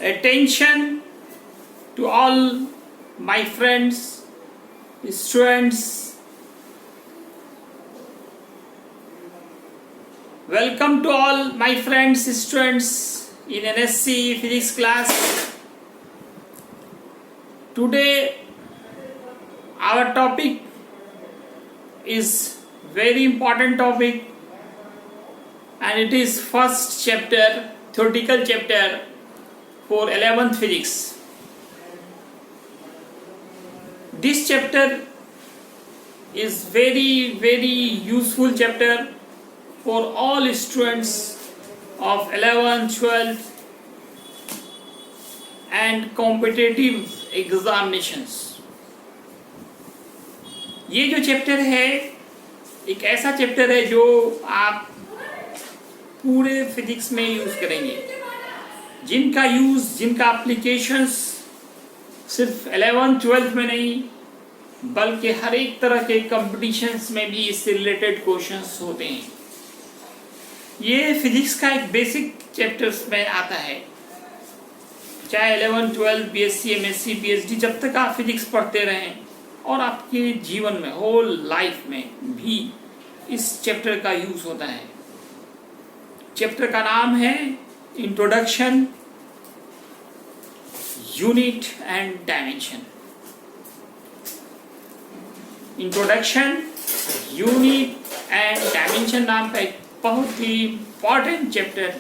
Attention to all my friends, students. Welcome to all my friends, students in NSC physics class. Today our topic is very important topic, and it is first chapter, theoretical chapter for 11th physics. This chapter is very useful chapter for all students of 11th, 12th and competitive examinations. ये जो chapter है एक ऐसा chapter है जो आप पूरे physics में यूज़ करेंगे, जिनका यूज़, जिनका एप्लीकेशंस सिर्फ 11th 12th में नहीं बल्कि हर एक तरह के कंपटीशंस में भी इससे रिलेटेड क्वेश्चंस होते हैं. ये फिजिक्स का एक बेसिक चैप्टर्स में आता है. चाहे 11th 12th BSc MSc PhD, जब तक आप फिजिक्स पढ़ते रहें और आपके जीवन में होल लाइफ में भी इस चैप्टर का यूज़ होता है. चैप्टर का नाम है introduction, unit and dimension. Introduction, unit and dimension नाम का एक बहुत ही इम्पॉर्टेंट चैप्टर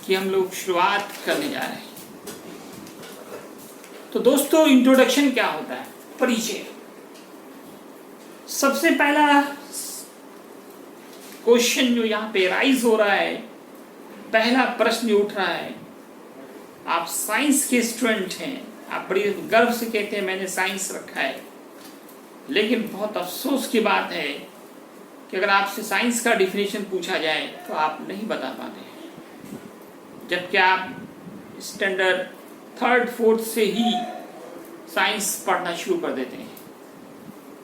की हम लोग शुरुआत करने जा रहे हैं. तो दोस्तों, इंट्रोडक्शन क्या होता है? परिचय. सबसे पहला क्वेश्चन जो यहाँ पे राइज हो रहा है, पहला प्रश्न उठ रहा है, आप साइंस के स्टूडेंट हैं, आप बड़ी गर्व से कहते हैं मैंने साइंस रखा है, लेकिन बहुत अफसोस की बात है कि अगर आपसे साइंस का डिफिनेशन पूछा जाए तो आप नहीं बता पाते हैं, जबकि आप स्टैंडर्ड 3rd 4th से ही साइंस पढ़ना शुरू कर देते हैं.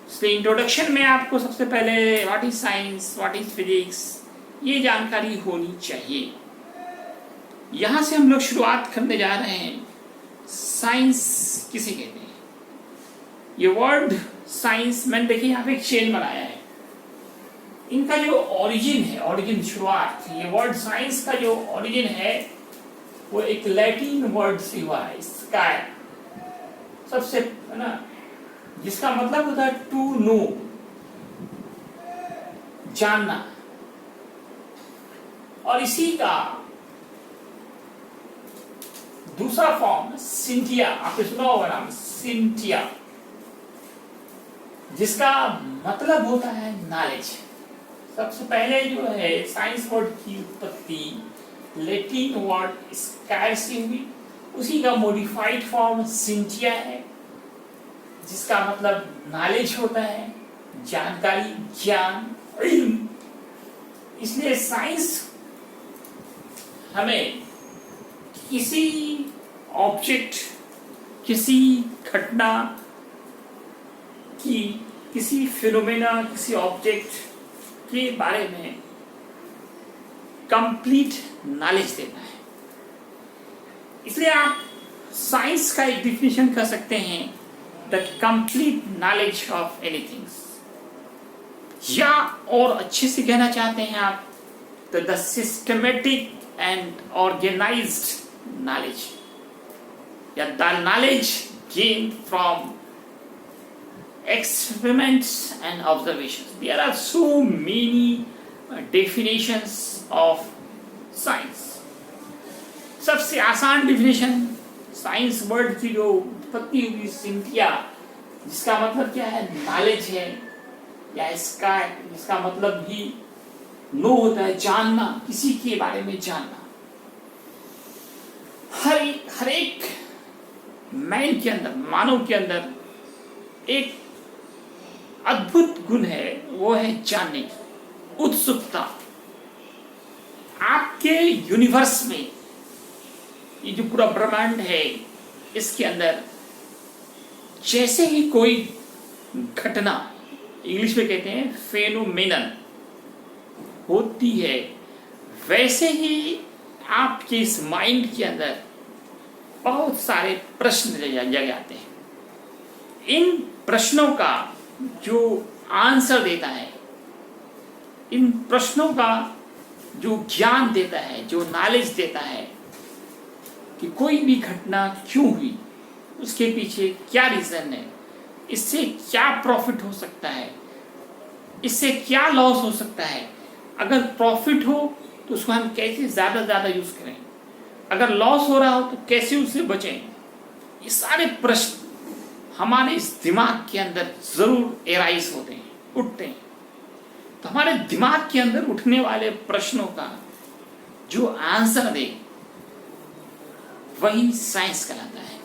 इसलिए इंट्रोडक्शन में आपको सबसे पहले what is science, what is physics, ये जानकारी होनी चाहिए. यहाँ से हम लोग शुरुआत करने जा रहे हैं. साइंस किसे कहते हैं? ये वर्ड साइंस, मैंने देखिए यहाँ पे एक चेन बनाया है. इनका जो ओरिजिन है, ओरिजिन शुरुआत, ये वर्ड साइंस का जो ओरिजिन है वो एक लैटिन वर्ड से हुआ है, स्काई, सबसे, है ना, जिसका मतलब होता है टू नो, जानना. और इसी का दूसरा फॉर्म सिंटिया, आपने सुना होगा नाम सिंटिया, जिसका मतलब होता है नॉलेज. सबसे पहले जो है साइंस वर्ड की उत्पत्ति लैटिन वर्ड स्काई से हुई, उसी का मॉडिफाइड फॉर्म सिंटिया है, जिसका मतलब नॉलेज होता है, जानकारी, ज्ञान, इल्म. इसलिए साइंस हमें किसी ऑब्जेक्ट, किसी घटना की, किसी फिनोमेना, किसी ऑब्जेक्ट के बारे में कंप्लीट नॉलेज देता है. इसलिए आप साइंस का एक डिफिनेशन कर सकते हैं, the complete knowledge of anything, या और अच्छे से कहना चाहते हैं आप तो the systematic and organised knowledge, या the knowledge gained from experiments and observations. There are so many definitions of science. सबसे आसान डिफिनेशन साइंस वर्ड की जो उत्पत्ति हुई सिंटिया, जिसका मतलब क्या है? नॉलेज है, या इसका, जिसका मतलब भी नो होता है, जानना, किसी के बारे में जानना. हर एक मैन के अंदर, मानव के अंदर एक अद्भुत गुण है, वो है जानने की उत्सुकता. आपके यूनिवर्स में ये जो पूरा ब्रह्मांड है, इसके अंदर जैसे ही कोई घटना, इंग्लिश में कहते हैं फेनोमेनन, होती है, वैसे ही आपके इस माइंड के अंदर बहुत सारे प्रश्न जग आते हैं। इन प्रश्नों का जो आंसर देता है, इन प्रश्नों का जो ज्ञान देता है, जो नॉलेज देता है कि कोई भी घटना क्यों हुई, उसके पीछे क्या रीजन है, इससे क्या प्रॉफिट हो सकता है, इससे क्या लॉस हो सकता है, अगर प्रॉफिट हो तो उसको हम कैसे ज़्यादा से ज़्यादा यूज़ करें, अगर लॉस हो रहा हो तो कैसे उससे बचें। ये सारे प्रश्न हमारे इस दिमाग के अंदर ज़रूर एराइज होते हैं, उठते हैं। तो हमारे दिमाग के अंदर उठने वाले प्रश्नों का जो आंसर दे वही साइंस कहलाता है।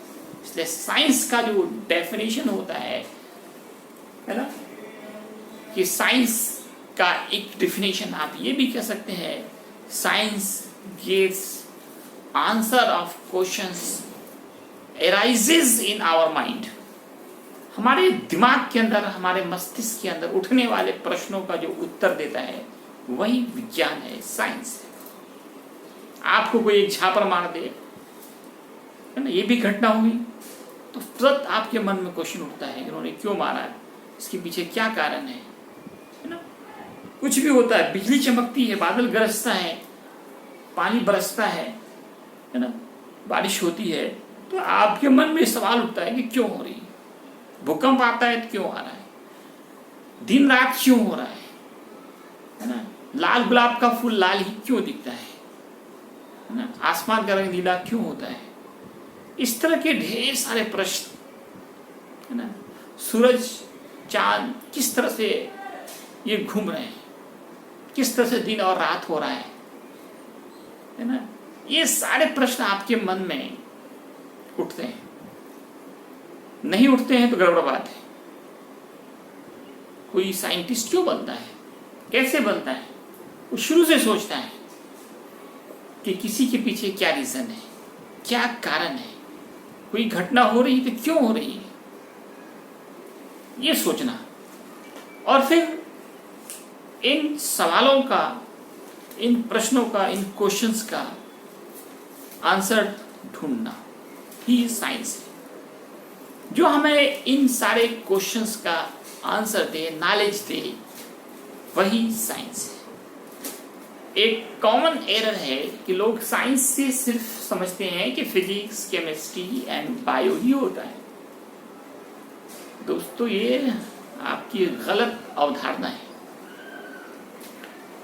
इसलिए साइंस का जो डेफिनेशन होता है ना, कि साइंस का एक डेफिनेशन आप ये भी कह सकते हैं, science gives answer of questions arises in our mind. हमारे दिमाग के अंदर, हमारे मस्तिष्क के अंदर उठने वाले प्रश्नों का जो उत्तर देता है वही विज्ञान है, साइंस है। आपको कोई एक झापड़ मार दे, है ना, ये भी घटना हुई, तो तुरंत आपके मन में क्वेश्चन उठता है कि उन्होंने क्यों मारा, इसके पीछे क्या कारण है ना। कुछ भी होता है, बिजली चमकती है, बादल गरजता है, पानी बरसता है ना, बारिश होती है, तो आपके मन में सवाल उठता है कि क्यों हो रही है। भूकंप आता है तो क्यों आ रहा है, दिन रात क्यों हो रहा है ना, लाल गुलाब का फूल लाल ही क्यों दिखता है ना, आसमान का रंग नीला क्यों होता है। इस तरह के ढेर सारे प्रश्न, है ना, सूरज चांद किस तरह से ये घूम रहे हैं, किस तरह से दिन और रात हो रहा है ना, ये सारे प्रश्न आपके मन में उठते हैं। नहीं उठते हैं तो गड़बड़ बात है। कोई साइंटिस्ट क्यों बनता है, कैसे बनता है, वो शुरू से सोचता है कि किसी के पीछे क्या रीजन है, क्या कारण है, कोई घटना हो रही है तो क्यों हो रही है, ये सोचना, और फिर इन सवालों का, इन प्रश्नों का, इन क्वेश्चंस का आंसर ढूंढना ही साइंस है। जो हमें इन सारे क्वेश्चंस का आंसर दे, नॉलेज दे, वही साइंस है। एक कॉमन एरर है कि लोग साइंस से सिर्फ समझते हैं कि फिजिक्स, केमिस्ट्री एंड बायो ही होता है। दोस्तों, ये आपकी गलत अवधारणा है।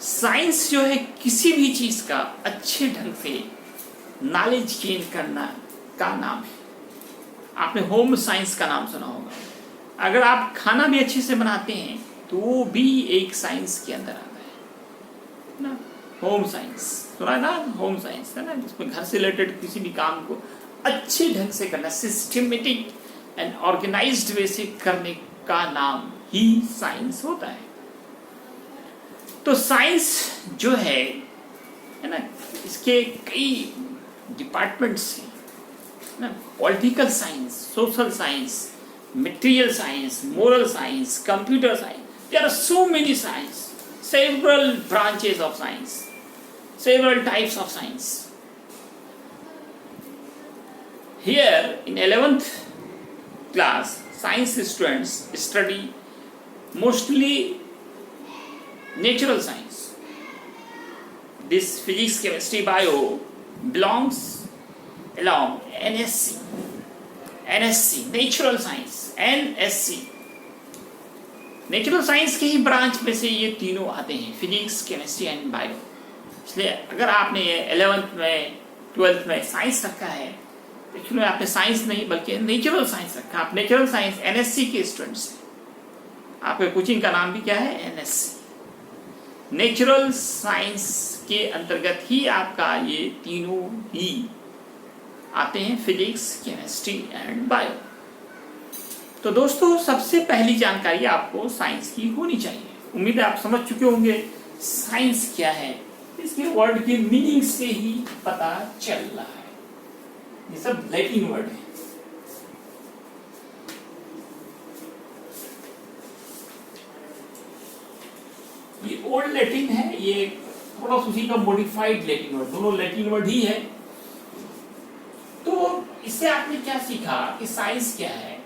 साइंस जो है किसी भी चीज का अच्छे ढंग से नॉलेज गेन करना का नाम है। आपने होम साइंस का नाम सुना होगा। अगर आप खाना भी अच्छे से बनाते हैं तो वो भी एक साइंस के अंदर आता है ना। होम साइंस सुना है ना, होम साइंस है ना, जिसमें घर से रिलेटेड किसी भी काम को अच्छे ढंग से करना, सिस्टमेटिक एंड ऑर्गेनाइज्ड वे से करने का नाम ही साइंस होता है। तो साइंस जो है ना, इसके कई डिपार्टमेंट्स हैं ना, political science, social science, material science, moral science, computer science. There are so many science, several branches of science, several types of science. Here in 11th class, science students study mostly natural science. This physics, chemistry, bio belongs along NSC, natural science, NSC, natural science के ही branch में से ये तीनों आते हैं, physics, chemistry and bio. इसलिए अगर आपने 11th में 12th में साइंस रखा है, एक्चुअली आपने साइंस नहीं बल्कि नेचुरल साइंस रखा। आप नेचुरल साइंस NSC के स्टूडेंट्स हैं। आपके कोचिंग का नाम भी क्या है, NSC। नेचुरल साइंस के अंतर्गत ही आपका ये तीनों ही आते हैं, फिजिक्स, केमिस्ट्री एंड बायो। तो दोस्तों, सबसे पहली जानकारी आपको साइंस की होनी चाहिए। उम्मीद है आप समझ चुके होंगे साइंस क्या है। इसके वर्ड के मीनिंग से ही पता चल रहा है, ये सब लैटिन वर्ड है। ये ओल्ड लैटिन है, ये थोड़ा उसी का मॉडिफाइड लैटिन वर्ड, दोनों लैटिन वर्ड ही है। तो इससे आपने क्या सीखा कि साइंस क्या है?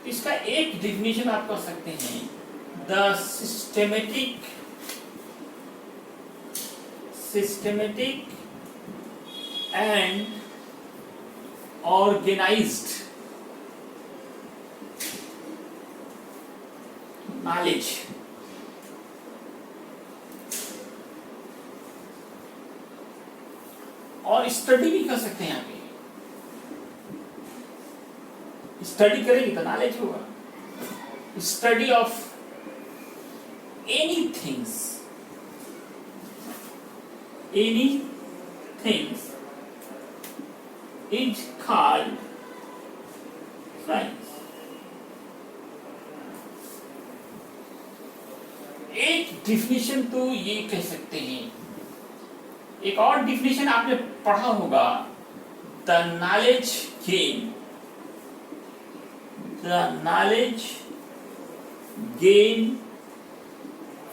इसका एक डिफिनेशन आप कर सकते हैं, the systematic and organised knowledge. और स्टडी भी कर सकते हैं यहाँ पे, स्टडी करेंगे तो नॉलेज होगा। Study of any things is called science. एक डिफिनेशन तो ये कह सकते हैं। एक और डिफिनेशन आपने पढ़ा होगा, the knowledge gain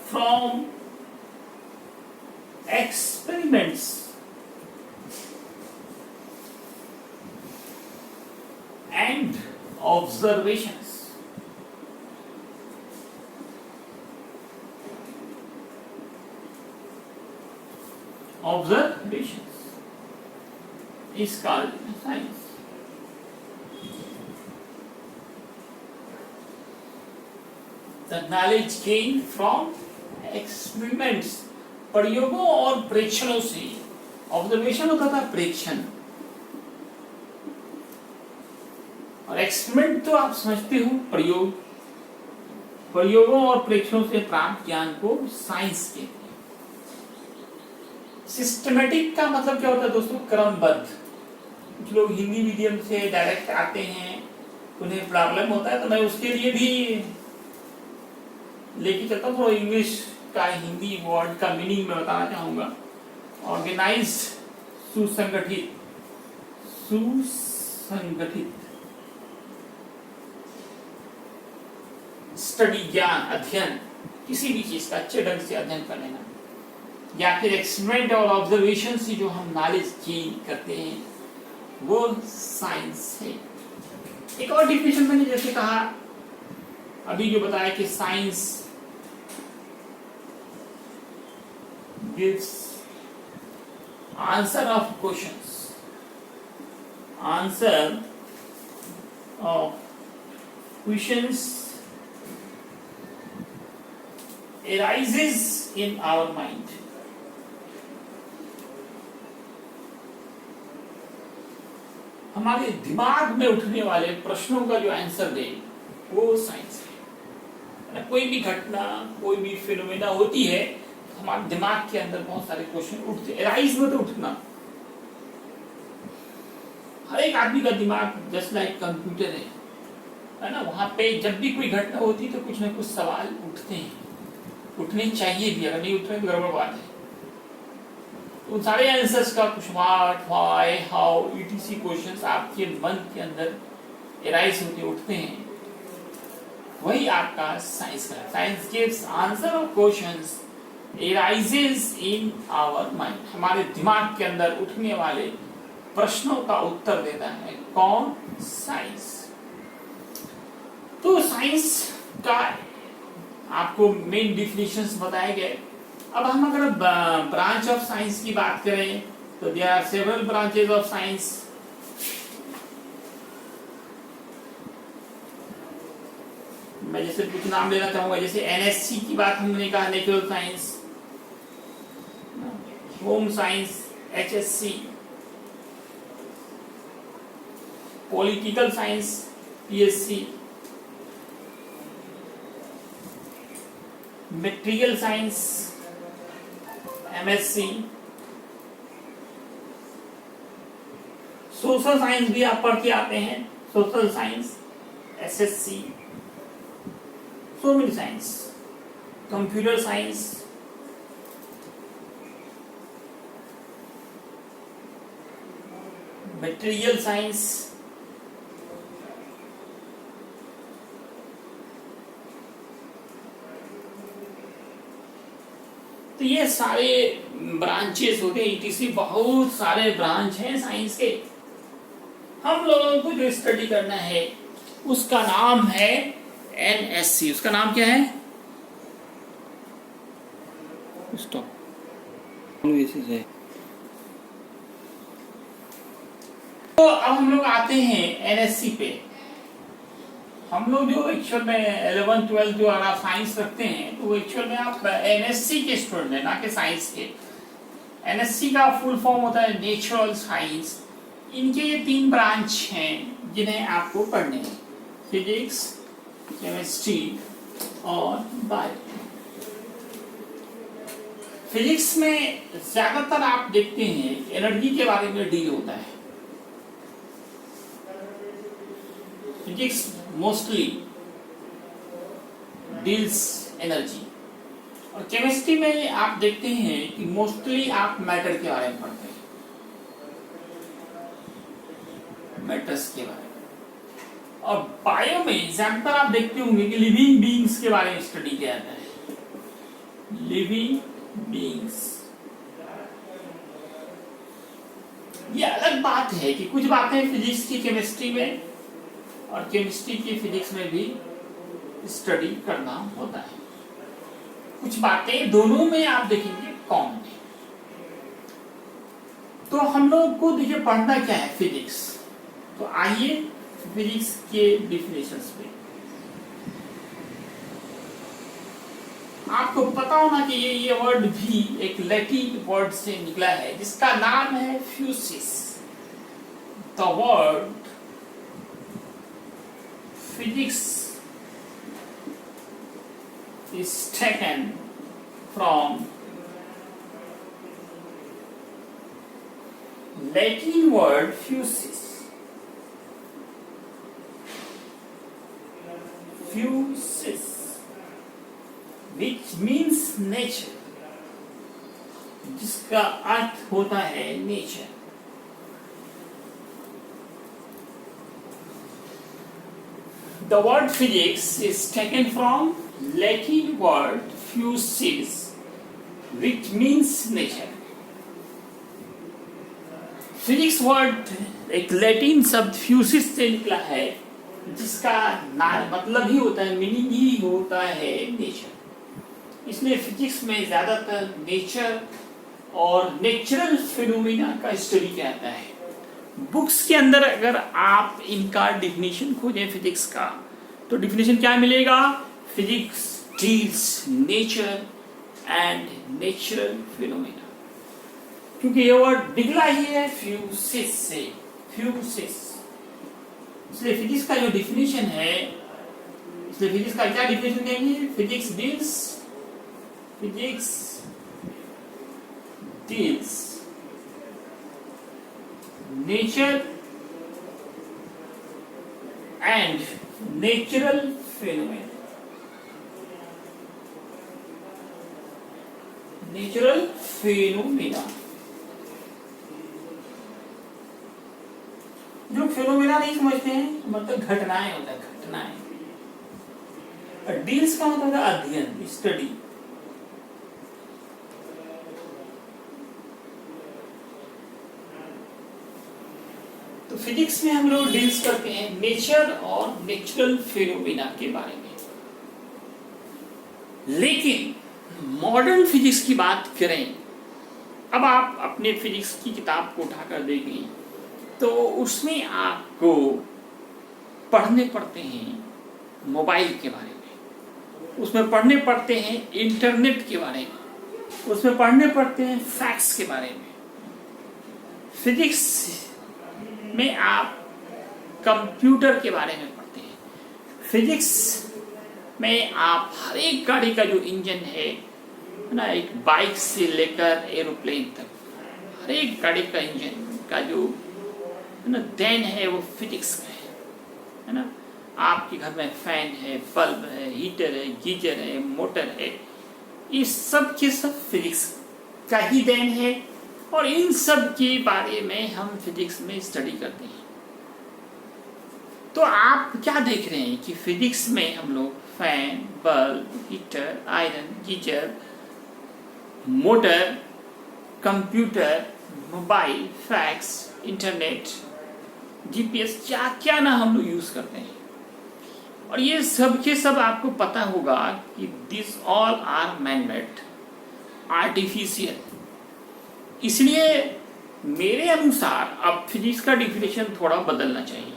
from experiments and observations। Observations is called science। The knowledge gained from experiments, प्रयोगों और प्रेक्षणों से। ऑब्जर्वेशन होता था प्रेक्षण, और एक्सपेरिमेंट तो आप समझते हो प्रयोग। प्रयोगों और प्रेक्षणों से प्राप्त ज्ञान को साइंस कहते हैं। सिस्टमेटिक का मतलब क्या होता है दोस्तों? क्रमबद्ध। कुछ लोग हिंदी मीडियम से डायरेक्ट आते हैं, उन्हें प्रॉब्लम होता है, तो मैं उसके लिए भी लेके चलता हूँ। थोड़ा इंग्लिश का हिंदी वर्ड का मीनिंग मैं बताना चाहूंगा। ऑर्गेनाइज्ड, सुसंगठित स्टडी, ज्ञान, अध्ययन, किसी भी चीज का अच्छे ढंग से अध्ययन कर लेना, या फिर एक्सपेरिमेंट और ऑब्जर्वेशन से जो हम नॉलेज गेन करते हैं वो साइंस है। एक और डिफिनेशन मैंने जैसे कहा अभी जो बताया कि science gives answer of questions, arises in our mind। हमारे दिमाग में उठने वाले प्रश्नों का जो आंसर दे वो साइंस है। कोई भी घटना, कोई भी फिनोमेना होती है, हमारे दिमाग के अंदर बहुत सारे क्वेश्चन उठते हैं। राइज में तो उठना, हर एक आदमी का दिमाग जस्ट लाइक कंप्यूटर है ना। वहां पे जब भी कोई घटना होती है तो कुछ ना कुछ सवाल उठते हैं, उठने चाहिए भी, अगर नहीं उठ रहे तो गड़बड़ बात है। उन सारे आंसर्स का कुछ what, why, how, etc questions आपके मन के अंदर एराइज होते उठते हैं, वही आपका साइंस का। Science gives answer of questions arises in our mind। हमारे दिमाग के अंदर उठने वाले प्रश्नों का उत्तर देता है कौन? साइंस। तो साइंस का आपको मेन डिफिनेशंस बताए गए। अब हम अगर ब्रांच ऑफ साइंस की बात करें तो there are several branches of science. मैं जैसे कुछ नाम लेना चाहूंगा, जैसे एनएससी की बात हमने कहा, natural science, home science HSC, political science PSC, material science MSc, social science भी आप पढ़ के आते हैं, social science SSC, so many science, computer science, material science, तो ये सारे ब्रांचेस होते हैं। ईटीसी बहुत सारे ब्रांच हैं साइंस के। हम लोगों को जो स्टडी करना है उसका नाम है NSC। उसका नाम क्या है? स्टॉप है। तो अब हम लोग आते हैं NSC पे। हम लोग जो एक्चुअल में 11th 12th जो अगर आप साइंस रखते हैं तो एक्चुअल में आप NSC के स्टूडेंट हैं, ना कि साइंस के। NSC का फुल फॉर्म होता है नेचुरल साइंस। इनके ये 3 ब्रांच हैं जिन्हें आपको पढ़ने हैं, फिजिक्स, केमिस्ट्री और बायो। फिजिक्स में ज्यादातर आप देखते हैं एनर्जी के बारे में डील होता है। फिजिक्स मोस्टली डील्स एनर्जी, और केमिस्ट्री में आप देखते हैं कि मोस्टली आप मैटर के बारे में पढ़ते हैं, मैटर्स के बारे में। और बायो में ज्यादातर आप देखते होंगे कि लिविंग बीइंग्स के बारे में स्टडी किया जाता है। लिविंग बीइंग्स, ये अलग बात है कि कुछ बातें फिजिक्स की केमिस्ट्री में और केमिस्ट्री की फिजिक्स में भी स्टडी करना होता है। कुछ बातें दोनों में आप देखेंगे कॉमन है। तो हम लोग को देखिए पढ़ना क्या है फिजिक्स। तो आइए फिजिक्स के डिफिनेशंस पे। आपको पता होना कि ये वर्ड भी एक लैटिन वर्ड से निकला है जिसका नाम है फ्यूसिस। The word physics is taken from Latin word fusis. Fusis, which means nature, जिसका अर्थ होता है nature. The word physics is taken from Latin word physis, which means nature. Physics word एक लैटिन शब्द फ्यूसिस से निकला है जिसका मतलब ही होता है, मीनिंग ही होता है नेचर। इसलिए फिजिक्स में ज्यादातर नेचर और नेचुरल फिनोमिना का स्टडी किया जाता है। बुक्स के अंदर अगर आप इनका डिफिनेशन खोजें फिजिक्स का तो डिफिनेशन क्या मिलेगा? Physics deals nature and natural phenomena, क्योंकि ये वर्ड निकला ही है फ्यूसिस से, फ्यूसिस। इसलिए फिजिक्स का जो डिफिनेशन है, इसलिए फिजिक्स का क्या डिफिनेशन देंगे? Physics deals nature and natural phenomena. Natural phenomena, जो फिनोमेना नहीं समझते हैं मतलब घटनाएं होता है, घटनाएं। और डील्स का मतलब है अध्ययन, स्टडी। तो फिजिक्स में हम लोग डील्स करते हैं नेचर और नेचुरल फिनोमेना के बारे में। लेकिन मॉडर्न फिजिक्स की बात करें, अब आप अपने फिजिक्स की किताब को उठाकर देखें तो उसमें आपको पढ़ने पड़ते हैं मोबाइल के बारे में, उसमें पढ़ने पड़ते हैं इंटरनेट के बारे में, उसमें पढ़ने पड़ते हैं फैक्ट्स के बारे में। फिजिक्स में आप कंप्यूटर के बारे में पढ़ते हैं। फिजिक्स में आप हर एक गाड़ी का जो इंजन है ना, एक बाइक से लेकर एरोप्लेन तक, हर एक गाड़ी का इंजन का जो है ना देन है वो फिजिक्स का है ना। आपके घर में फैन है, बल्ब है, हीटर है, गीजर है, मोटर है, ये सब के सब फिजिक्स का ही देन है। और इन सब के बारे में हम फिजिक्स में स्टडी करते हैं। तो आप क्या देख रहे हैं कि फिजिक्स में हम लोग fan, bulb, heater, iron, geyser, motor, computer, mobile, fax, internet GPS, क्या क्या ना हम लोग यूज करते हैं। और ये सब के सब आपको पता होगा कि this all are man made, artificial. इसलिए मेरे अनुसार अब फिजिक्स का डिफिनेशन थोड़ा बदलना चाहिए।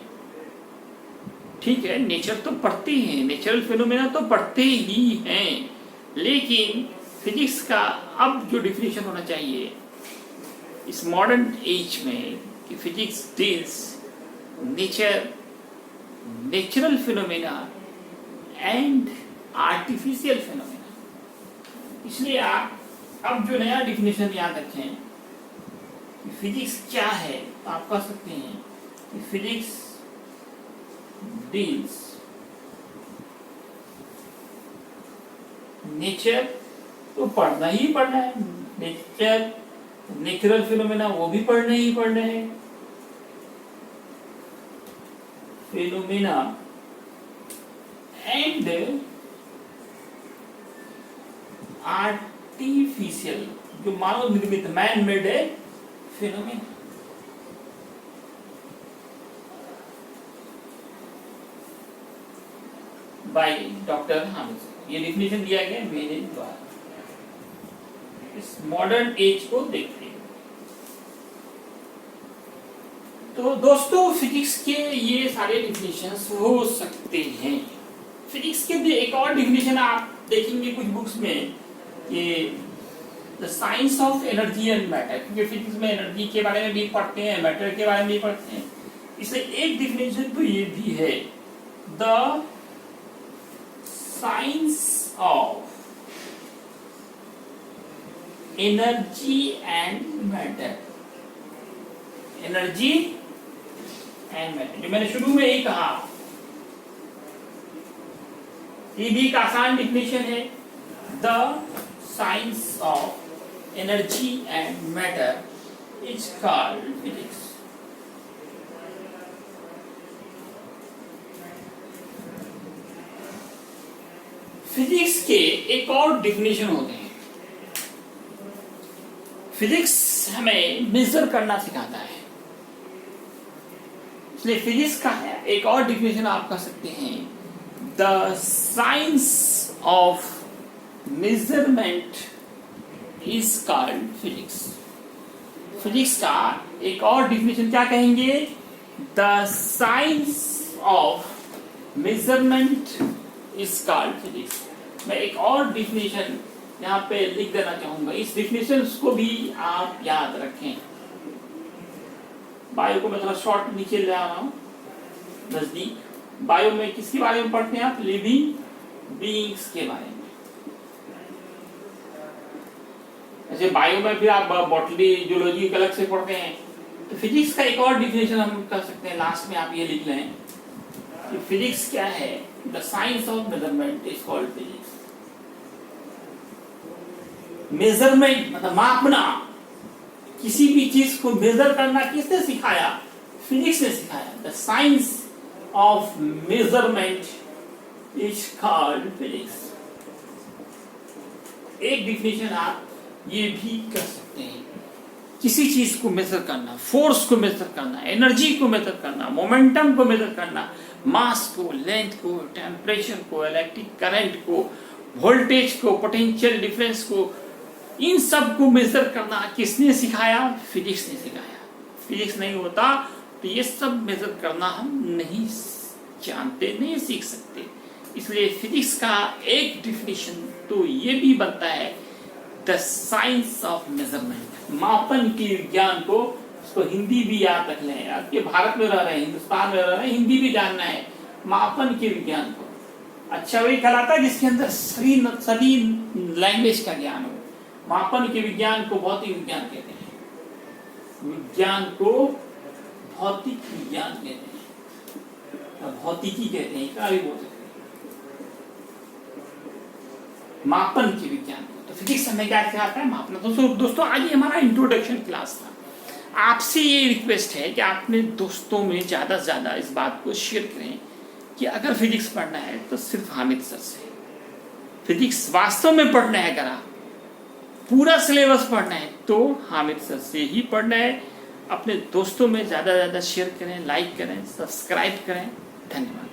ठीक है, नेचर तो पढ़ते हैं, नेचुरल फिनोमेना तो पढ़ते ही हैं, लेकिन फिजिक्स का अब जो डिफिनेशन होना चाहिए इस मॉडर्न एज में कि physics deals natural phenomena and artificial phenomena. इसलिए आप अब जो नया डिफिनेशन याद रखें कि फिजिक्स क्या है, तो आप कह सकते हैं कि फिजिक्स डील्स नेचर तो पढ़ना ही पढ़ना है, नेचुरल फिनोमेना वो भी पढ़ने ही पढ़ने हैं, फिनोमेना एंड आर्टिफिशियल जो मानव निर्मित मैन मेड है फिनोमेना। By doctor Hamid. ये डिफिनेशन दिया गया मेरे द्वारा। इस मॉडर्न एज को देखते हैं। तो दोस्तों फिजिक्स के ये सारे डिफिनेशंस हो सकते हैं। फिजिक्स के भी एक और डिफिनेशन आप देखेंगे कुछ बुक्स में कि the science of energy and matter, क्योंकि फिजिक्स में एनर्जी के बारे में भी पढ़ते हैं, मैटर के बारे में भी पढ़ते हैं, इसलिए एक डिफिनेशन तो ये भी है, the science of energy and matter. Energy and matter, जो मैंने शुरू में ही कहा, ये भी एक आसान डिफिनेशन है। The science of energy and matter is called physics. Physics के एक और डिफिनेशन होते हैं। फिजिक्स हमें मेजर करना सिखाता है, इसलिए फिजिक्स का है एक और डिफिनेशन आप कह सकते हैं, the science of measurement is called physics. Physics का एक और डिफिनेशन क्या कहेंगे, the science of measurement is called physics. मैं एक और डिफिनेशन यहाँ पे लिख देना चाहूंगा, इस डिफिनेशन को भी आप याद रखें। बायो को मैं थोड़ा शॉर्ट नीचे ले आ रहा हूँ नजदीक। बायो में किसके बारे में पढ़ते हैं आप, लिविंग बीइंग्स के बारे में। ऐसे बायो में फिर आप बॉटनी जूलॉजी अलग से पढ़ते हैं। तो फिजिक्स का एक और डिफिनेशन हम कर सकते हैं, लास्ट में आप ये लिख लें कि फिजिक्स क्या है, the science of measurement is called physics. Measurement मतलब मापना, किसी भी चीज को मेजर करना किसने सिखाया, फिजिक्स ने सिखाया। The science of measurement is called physics. एक डिफिनेशन आप ये भी कर सकते हैं, किसी चीज को मेजर करना, फोर्स को मेजर करना, एनर्जी को मेजर करना, मोमेंटम को मेजर करना, मास को, लेंथ को, टेम्परेचर को, इलेक्ट्रिक करंट को, वोल्टेज को, पोटेंशियल डिफरेंस को, इन सब को मेजर करना किसने सिखाया, फिजिक्स ने सिखाया। फिजिक्स नहीं होता तो ये सब मेजर करना हम नहीं जानते, नहीं सीख सकते। इसलिए फिजिक्स का एक डिफिनेशन तो ये भी बनता है, द साइंस ऑफ मेजरमेंट, मापन के विज्ञान को। उसको हिंदी भी याद रख लें, आपके भारत में रह रहे हैं, हिंदुस्तान में रह रहे हैं, हिंदी भी जानना है। मापन के विज्ञान को अच्छा वही कहलाता है जिसके अंदर सभी लैंग्वेज का ज्ञान हो। मापन के विज्ञान को भौतिक विज्ञान कहते हैं, विज्ञान को भौतिक विज्ञान कहते हैं, भौतिकी कहते हैं, क्या भी बोल सकते हैं, मापन के विज्ञान को। तो फिजिक्स हमें क्या सिखाता है, मापना। दोस्तों आज ये हमारा इंट्रोडक्शन क्लास था। आपसे ये रिक्वेस्ट है कि आपने दोस्तों में ज्यादा से ज्यादा इस बात को शेयर करें कि अगर फिजिक्स पढ़ना है तो सिर्फ हामिद सर से। फिजिक्स वास्तव में पढ़ना है, अगर आप पूरा सिलेबस पढ़ना है तो हामिद सर से ही पढ़ना है। अपने दोस्तों में ज़्यादा से ज़्यादा शेयर करें, लाइक करें, सब्सक्राइब करें। धन्यवाद।